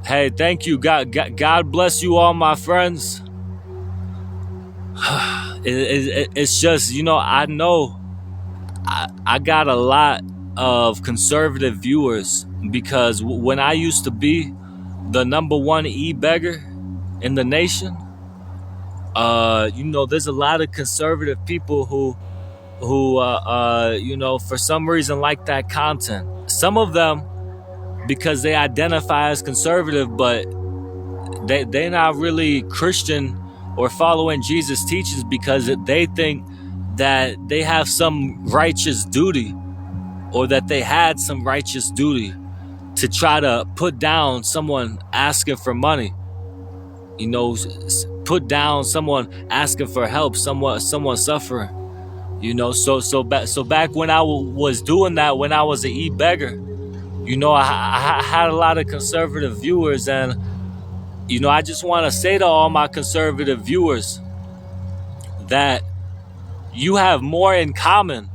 Hey, thank you. God bless you all, my friends. It's just, I know I got a lot of conservative viewers because when I used to be the number one e-beggar in the nation, there's a lot of conservative people who for some reason like that content. Some of them because they identify as conservative, but they're not really Christian or following Jesus' teachings because they think that they have some righteous duty, or that they had some righteous duty to try to put down someone asking for money. Put down someone asking for help, someone suffering. So back when I was doing that, when I was an e-beggar, I had a lot of conservative viewers, and I just want to say to all my conservative viewers that you have more in common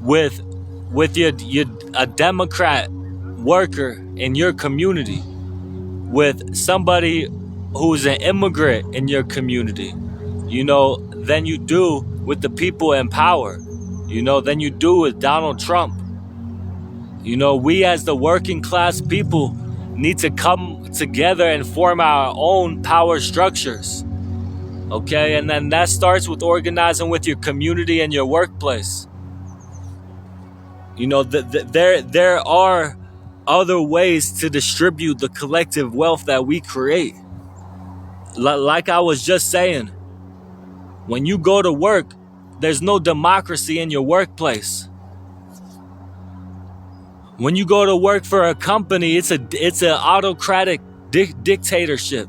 with your a Democrat worker in your community, with somebody who's an immigrant in your community, than you do with the people in power, than you do with Donald Trump. We as the working class people need to come together and form our own power structures. Okay, and then that starts with organizing with your community and your workplace. There are other ways to distribute the collective wealth that we create. Like I was just saying, when you go to work, there's no democracy in your workplace. When you go to work for a company, it's an autocratic dictatorship.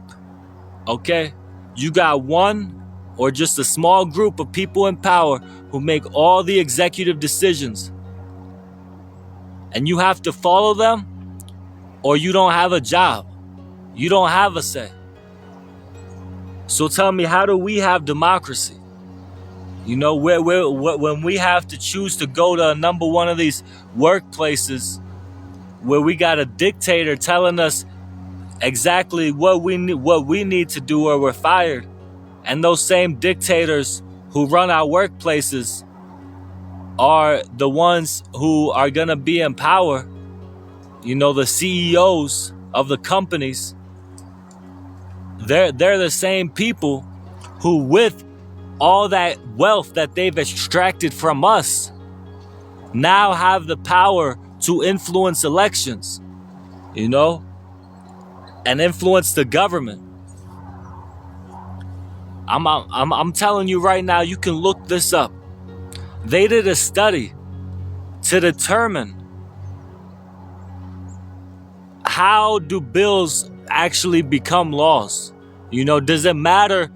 Okay? You got one or just a small group of people in power who make all the executive decisions. And you have to follow them, or you don't have a job. You don't have a say. So tell me, how do we have democracy? When we have to choose to go to number one of these workplaces where we got a dictator telling us exactly what we need to do, or we're fired. And those same dictators who run our workplaces are the ones who are going to be in power. The CEOs of the companies, they're the same people who, with all that wealth that they've extracted from us, now have the power to influence elections, and influence the government. I'm telling you right now, you can look this up. They did a study to determine how do bills actually become laws. Does it matter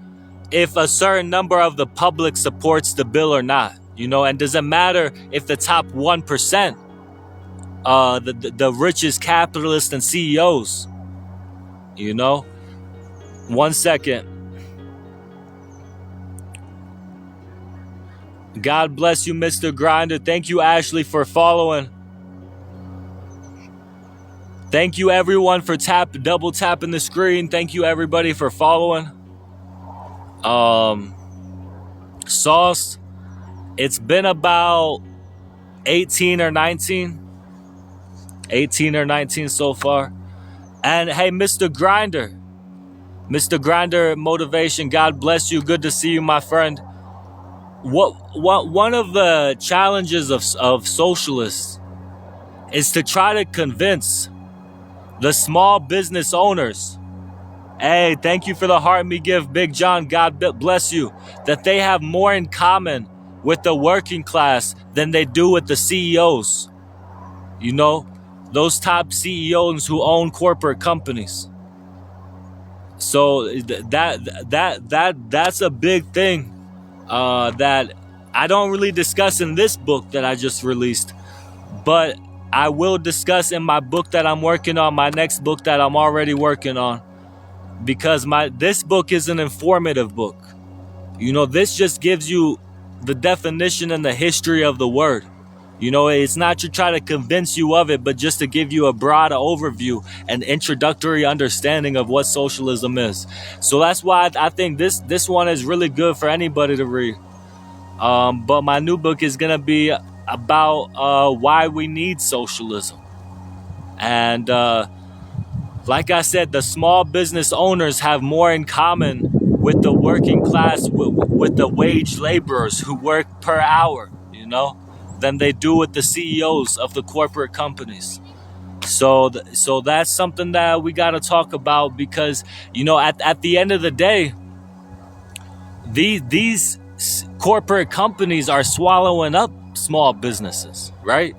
if a certain number of the public supports the bill or not? And does it matter if the top 1%, the richest capitalists and CEOs, 1 second. God bless you, Mr. Grinder. Thank you, Ashley, for following. Thank you, everyone, for double tapping the screen. Thank you, everybody, for following. Sauce, it's been about 18 or 19 so far. And hey, Mr. Grinder Motivation, God bless you. Good to see you, my friend. One of the challenges of socialists is to try to convince the small business owners, hey, thank you for the heart me give, Big John, God bless you, that they have more in common with the working class than they do with the CEOs. Those top CEOs who own corporate companies. So that's a big thing that I don't really discuss in this book that I just released, but I will discuss in my book that I'm working on, my next book that I'm already working on, because this book is an informative book. This just gives you the definition and the history of the word. You know, it's not to try to convince you of it, but just to give you a broad overview and introductory understanding of what socialism is. So that's why I think this one is really good for anybody to read. But my new book is gonna be about why we need socialism. And like I said, the small business owners have more in common with the working class, with the wage laborers who work per hour, you know, than they do with the CEOs of the corporate companies. So that's something that we got to talk about because, you know, at the end of the day, these corporate companies are swallowing up small businesses, right?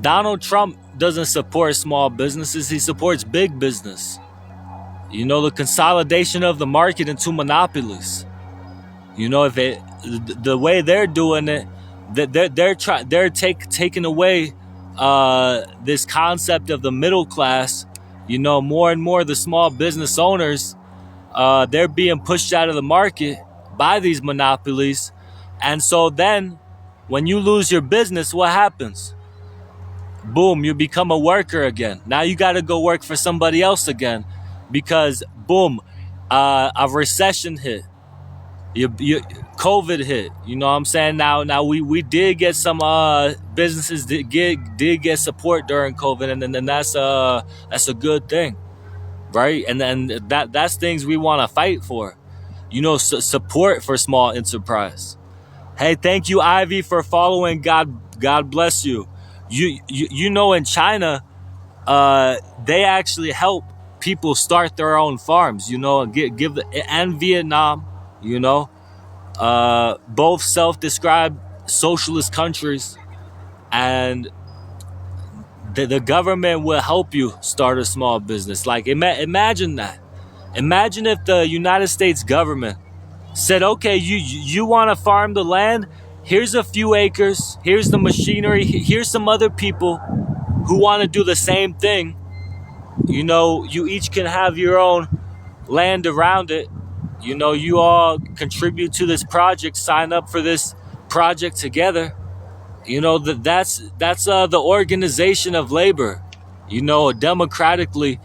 Donald Trump doesn't support small businesses, he supports big business. You know, the consolidation of the market into monopolies. You know, if it the way they're doing it, that they're taking away this concept of the middle class. You know, more and more the small business owners, they're being pushed out of the market by these monopolies, and so then when you lose your business, what happens? Boom, you become a worker again. Now you got to go work for somebody else again because boom, a recession hit. You COVID hit. You know what I'm saying? Now we did get some businesses did get support during COVID, and then that's a good thing, right? And then that's things we want to fight for. You know, support for small enterprise. Hey, thank you, Ivy, for following. God bless you. You know, in China, they actually help people start their own farms. You know, and Vietnam. You know, both self-described socialist countries, and the government will help you start a small business. Like imagine that. Imagine if the United States government said, okay, you want to farm the land, here's a few acres, here's the machinery, here's some other people who want to do the same thing. You know, you each can have your own land around it. You know, you all contribute to this project, sign up for this project together. You know, that's the organization of labor, you know, democratically,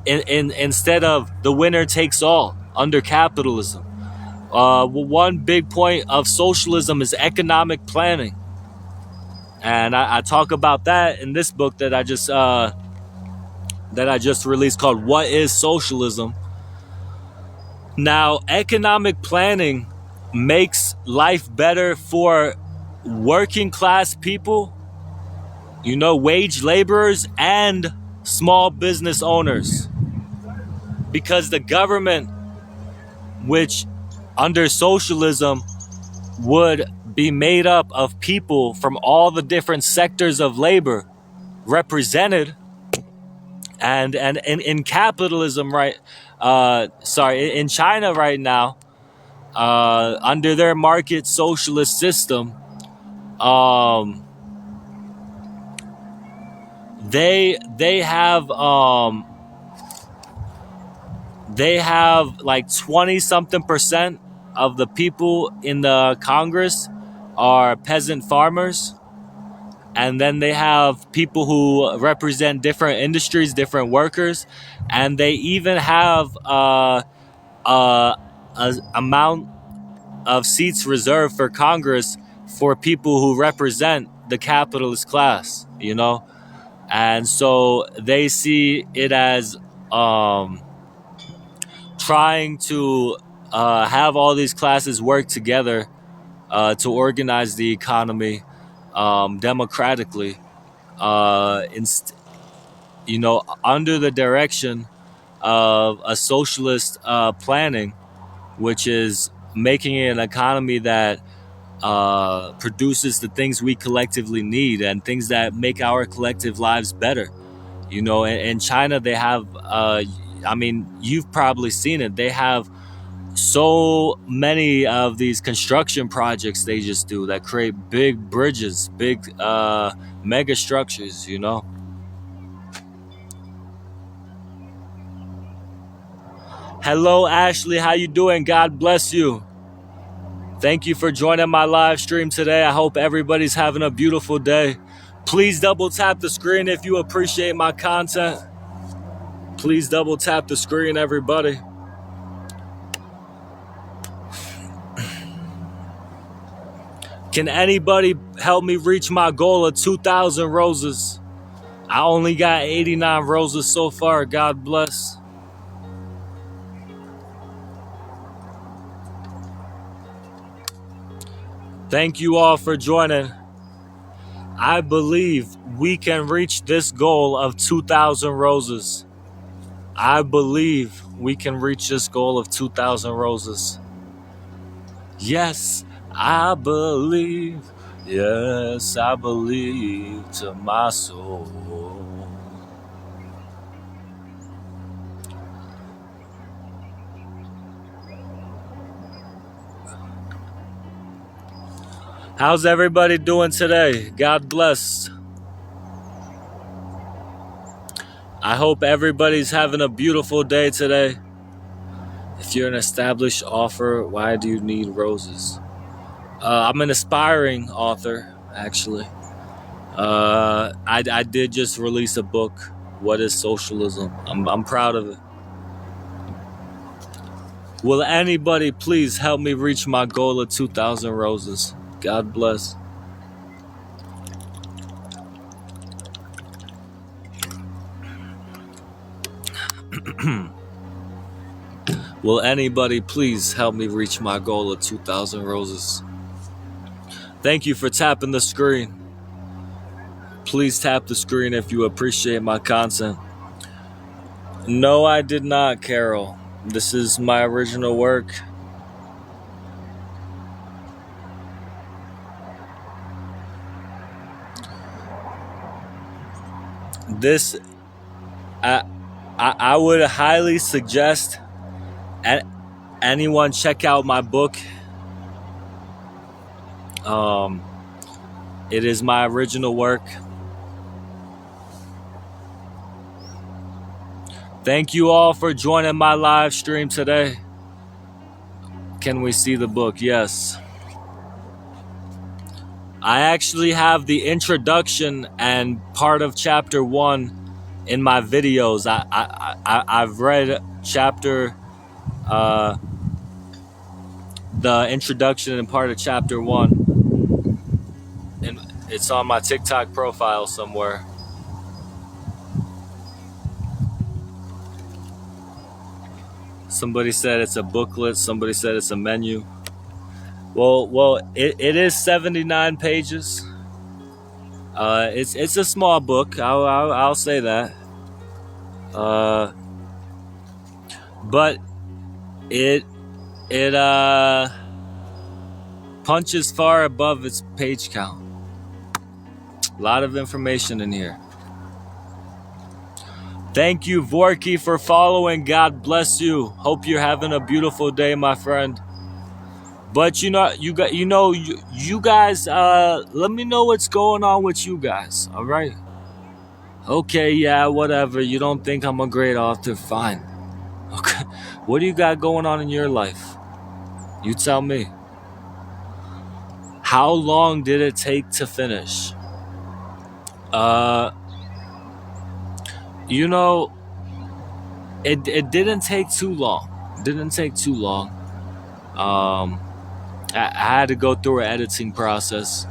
instead of the winner takes all under capitalism. One big point of socialism is economic planning, and I talk about that in this book that I just released called "What is Socialism." Now, economic planning makes life better for working class people, you know, wage laborers and small business owners, because the government, which under socialism would be made up of people from all the different sectors of labor represented, and in capitalism, right, in China right now, under their market socialist system, um they have like 20 something percent of the people in the Congress are peasant farmers, and then they have people who represent different industries, different workers, and they even have a amount of seats reserved for Congress for people who represent the capitalist class, you know. And so they see it as trying to have all these classes work together to organize the economy democratically, you know, under the direction of a socialist planning, which is making an economy that produces the things we collectively need and things that make our collective lives better. You know, in China, they have, I mean, you've probably seen it. They have so many of these construction projects they just do that create big bridges, big mega structures, you know. Hello, Ashley. How you doing? God bless you. Thank you for joining my live stream today. I hope everybody's having a beautiful day. Please double tap the screen if you appreciate my content. Please double tap the screen, everybody. Can anybody help me reach my goal of 2,000 roses? I only got 89 roses so far. God bless. Thank you all for joining. I believe we can reach this goal of 2,000 roses. I believe we can reach this goal of 2,000 roses. Yes, I believe. Yes, I believe to my soul. How's everybody doing today? God bless. I hope everybody's having a beautiful day today. If you're an established author, why do you need roses? I'm an aspiring author, actually. I did just release a book, What is Socialism? I'm proud of it. Will anybody please help me reach my goal of 2,000 roses? God bless. Will anybody please help me reach my goal of 2,000 roses? Thank you for tapping the screen. Please tap the screen if you appreciate my content. No, I did not, Carol. This is my original work. This, I would highly suggest anyone check out my book. It is my original work. Thank you all for joining my live stream today. Can we see the book? Yes. I actually have the introduction and part of chapter 1 in my videos. I've read chapter, the introduction and part of chapter 1. And it's on my TikTok profile somewhere. Somebody said it's a booklet. Somebody said it's a menu. Well, it is 79 pages. It's a small book. I'll say that. But it punches far above its page count. A lot of information in here. Thank you, Vorky, for following. God bless you. Hope you're having a beautiful day, my friend. But you guys, let me know what's going on with you guys. All right. Okay, yeah, whatever. You don't think I'm a great author? Fine. Okay. What do you got going on in your life? You tell me. How long did it take to finish? It didn't take too long. I had to go through an editing process.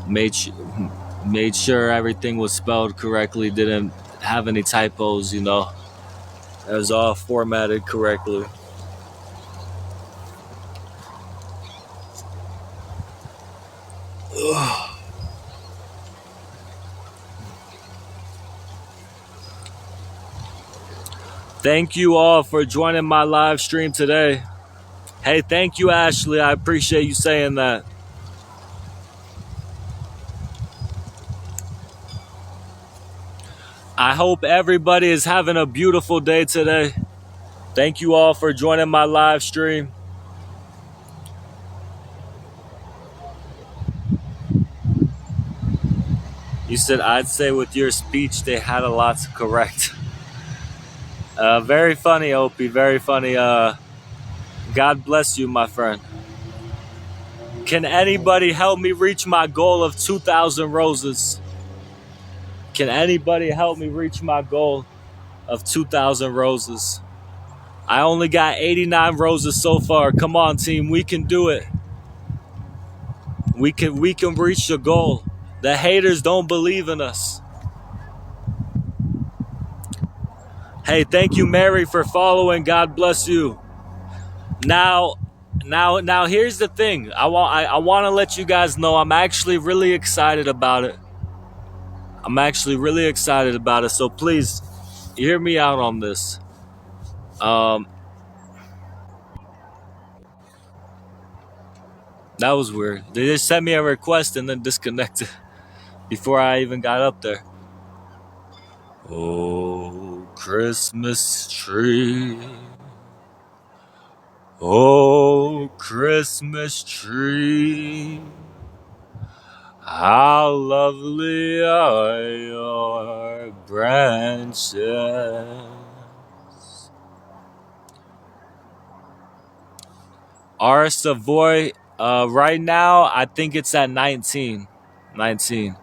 Made sure everything was spelled correctly. Didn't have any typos. It was all formatted correctly. Ugh. Thank you all for joining my live stream today. Hey, thank you, Ashley. I appreciate you saying that. I hope everybody is having a beautiful day today. Thank you all for joining my live stream. You said, I'd say with your speech, they had a lot to correct. Very funny, Opie. Very funny. God bless you, my friend. Can anybody help me reach my goal of 2,000 roses? Can anybody help me reach my goal of 2,000 roses? I only got 89 roses so far. Come on, team. We can do it. We can reach the goal. The haters don't believe in us. Hey, thank you, Mary, for following. God bless you. Now here's the thing. I want to let you guys know I'm actually really excited about it. So please hear me out on this. That was weird. They just sent me a request and then disconnected before I even got up there. Oh, Christmas tree. Oh, Christmas tree. How lovely are your branches. Our Savoy, right now, I think it's at 19. 19.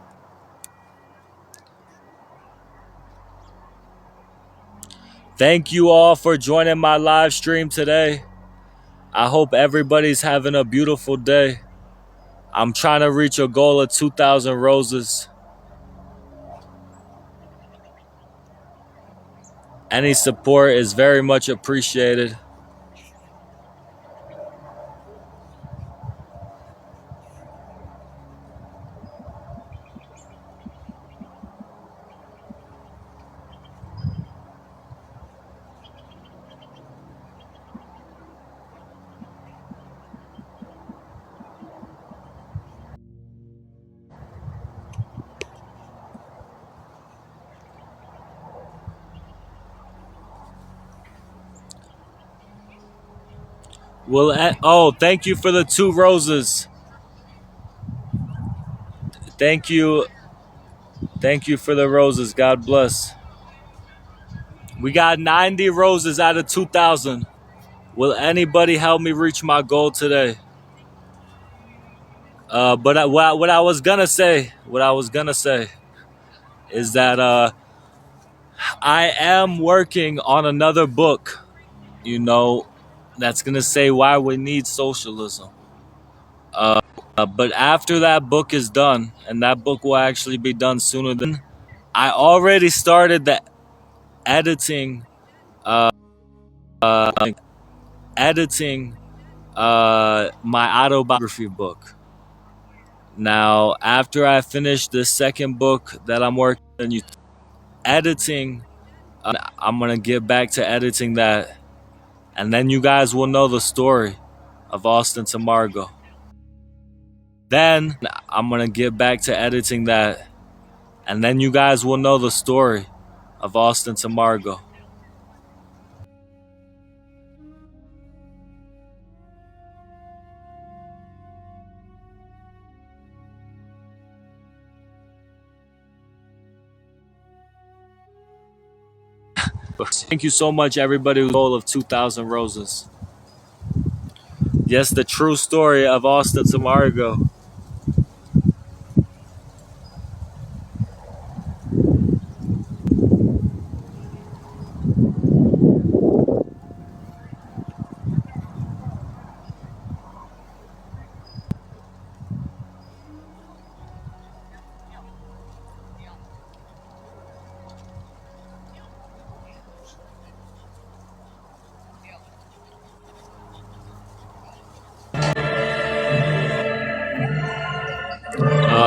Thank you all for joining my live stream today. I hope everybody's having a beautiful day. I'm trying to reach a goal of 2,000 roses. Any support is very much appreciated. Oh, thank you for the 2 roses. Thank you. Thank you for the roses. God bless. We got 90 roses out of 2,000. Will anybody help me reach my goal today? But what I was gonna say is that I am working on another book. That's gonna say why we need socialism. But after that book is done, and that book will actually be done sooner than I already started the editing, uh, editing my autobiography book. Now, after I finish the second book that I'm working on, editing, I'm gonna get back to editing that, and then you guys will know the story of Austin to Margot. Then I'm gonna get back to editing that, and then you guys will know the story of Austin to Margot. Thank you so much, everybody. Goal of 2,000 roses. Yes, the true story of Austin to Margot.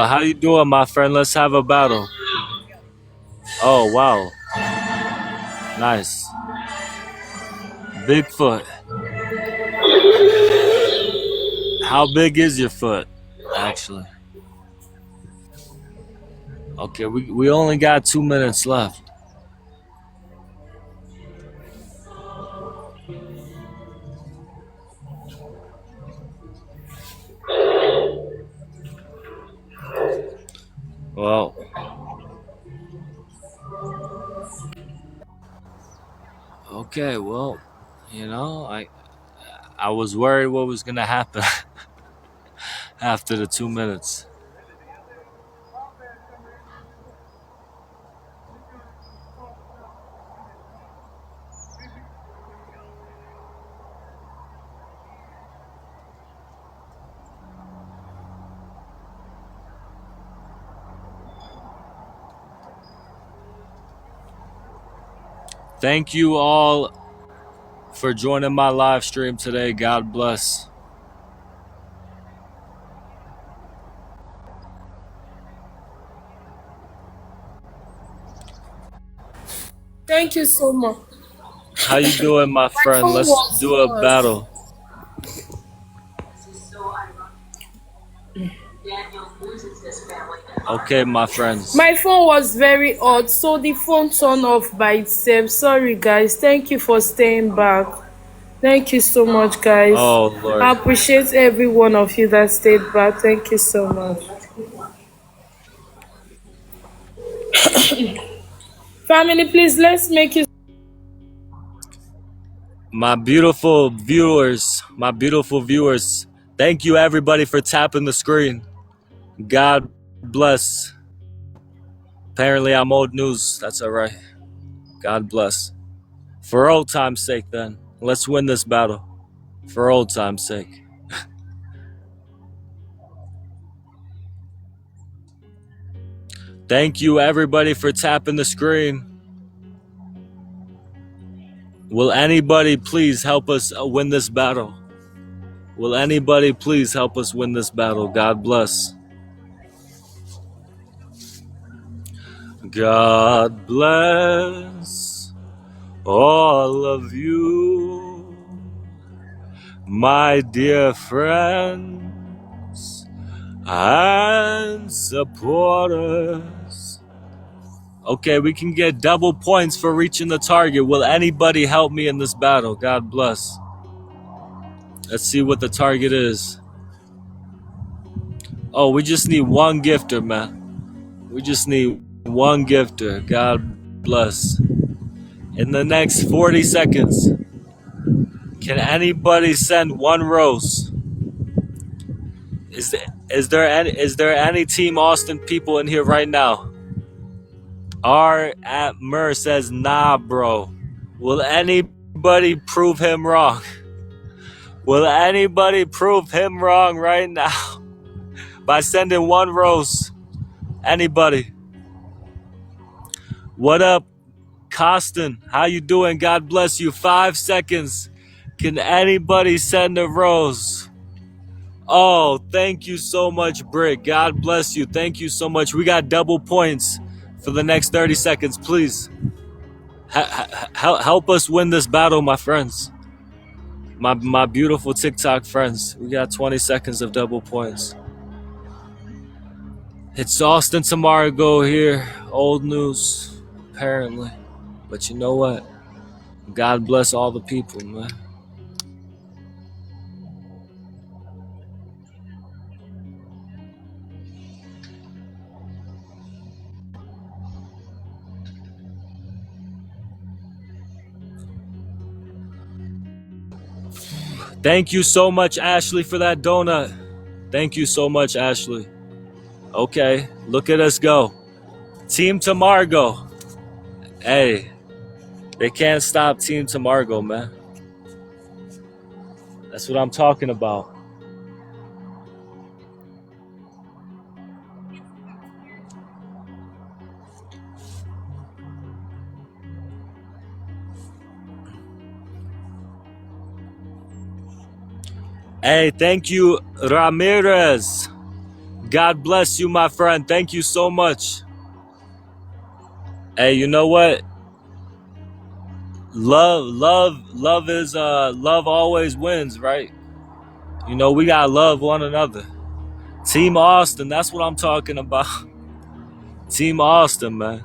How you doing, my friend? Let's have a battle. Oh, wow. Nice. Bigfoot. How big is your foot, actually? Okay, we only got 2 minutes left. Well, okay, well, I I was worried what was gonna happen after the 2 minutes. Thank you all for joining my live stream today. God bless. Thank you so much. How you doing, my My friend? phone Let's was do a was battle. Okay, my friends. my phone was very hot, so the phone turned off by itself. Sorry, guys. Thank you for staying back. Thank you so much, guys. Oh I Lord. appreciate every one of you that stayed back. Thank you so much. Family, please let's make it. My beautiful viewers, thank you everybody for tapping the screen. God bless. Apparently I'm old news. That's all right. God bless. For old time's sake then, let's win this battle. For old time's sake. Thank you everybody for tapping the screen. Will anybody please help us win this battle? Will anybody please help us win this battle? God bless. God bless all of you, my dear friends and supporters. Okay, we can get double points for reaching the target. Will anybody help me in this battle? God bless. Let's see what the target is. Oh, we just need one gifter, man. We just need one gifter. God bless. In the next 40 seconds, can anybody send one rose? Is there any Team Austin people in here right now? R at Mur says nah, bro. Will anybody prove him wrong? Will anybody prove him wrong right now by sending one rose? Anybody? What up, Costin? How you doing? God bless you. 5 seconds. Can anybody send a rose? Oh, thank you so much, Brick. God bless you. Thank you so much. We got double points for the next 30 seconds. Please help us win this battle, my friends. My beautiful TikTok friends. We got 20 seconds of double points. It's Austin Tamargo here. Old news, apparently. But you know what? God bless all the people, man. Thank you so much, Ashley, for that donut. Thank you so much, Ashley. Okay, look at us go. Team Tamargo. Hey, they can't stop Team Tamargo, man. That's what I'm talking about. Hey, thank you, Ramirez. God bless you, my friend. Thank you so much. Hey, you know what? Love always wins, right? You know, we gotta love one another. Team Austin, that's what I'm talking about. Team Austin, man.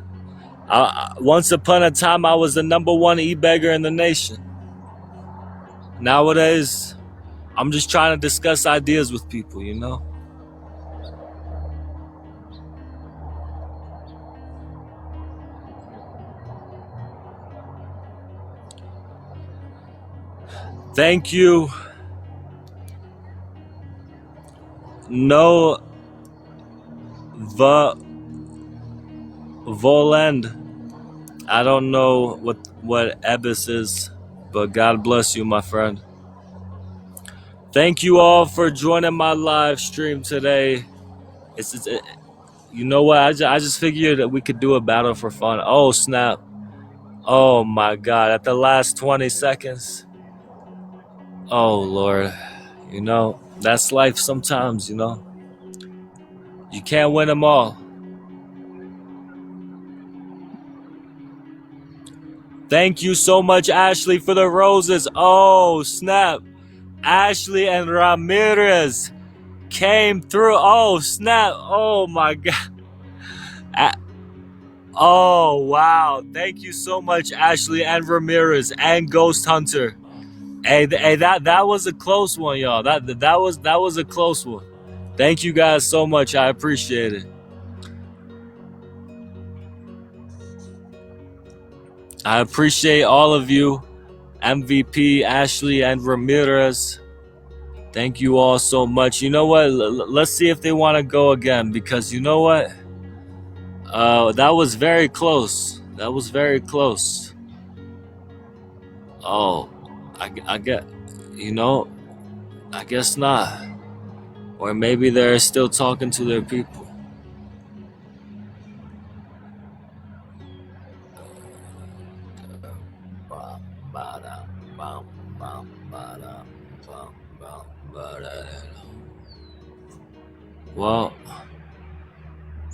Once upon a time, I was the number one e-beggar in the nation. Nowadays, I'm just trying to discuss ideas with people, you know? Thank you. No Volend. I don't know what Ebis is, but God bless you, my friend. Thank you all for joining my live stream today. You know what? I just figured that we could do a battle for fun. Oh, snap. Oh, my God. At the last 20 seconds. Oh, Lord. You know, that's life sometimes, you know. You can't win them all. Thank you so much, Ashley, for the roses. Oh, snap. Ashley and Ramirez came through. Oh, snap. Oh, my God. Oh, wow. Thank you so much, Ashley and Ramirez and Ghost Hunter. Hey, that was a close one, y'all. That was a close one. Thank you guys so much. I appreciate it. I appreciate all of you, MVP, Ashley, and Ramirez. Thank you all so much. You know what? Let's see if they want to go again, because you know what? That was very close. That was very close. Oh, I get, you know, I guess not. Or maybe they're still talking to their people. Well,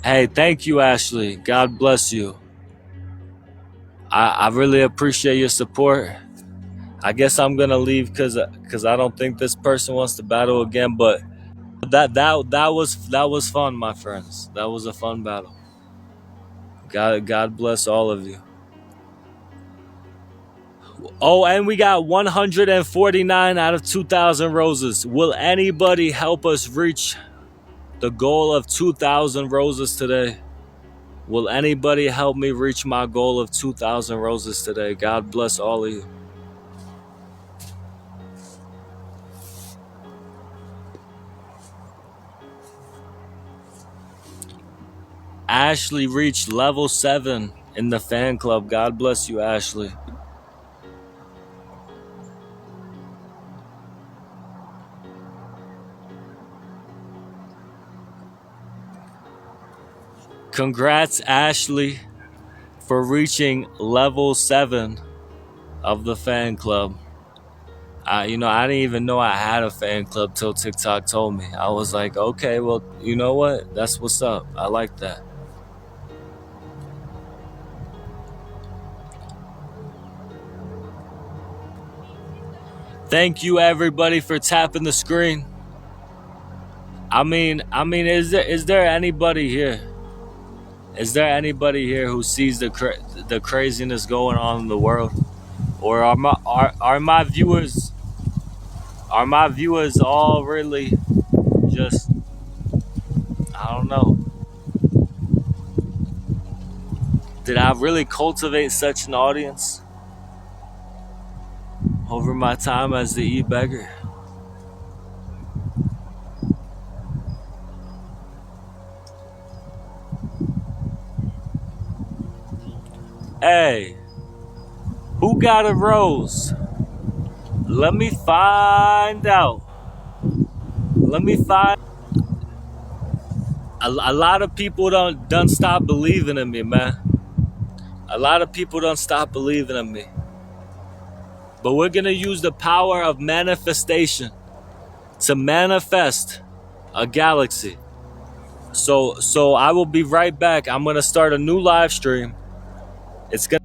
hey, thank you, Ashley. God bless you. I really appreciate your support. I guess I'm gonna leave because I don't think this person wants to battle again. But that was fun, my friends. That was a fun battle. God bless all of you. Oh, and we got 149 out of 2,000 roses. Will anybody help us reach the goal of 2,000 roses today? Will anybody help me reach my goal of 2,000 roses today? God bless all of you. Ashley reached level 7 in the fan club. God bless you, Ashley. Congrats, Ashley, for reaching level 7 of the fan club. I didn't even know I had a fan club till TikTok told me. I was like, okay, well, you know what? That's what's up. I like that. Thank you, everybody, for tapping the screen. I mean, is there anybody here? Is there anybody here who sees the craziness going on in the world, or are my viewers all really just, I don't know? Did I really cultivate such an audience over my time as the e-beggar? Hey, who got a rose? Let me find out. A lot of people don't stop believing in me, man. A lot of people don't stop believing in me. But we're gonna use the power of manifestation to manifest a galaxy. So I will be right back. I'm gonna start a new live stream. It's gonna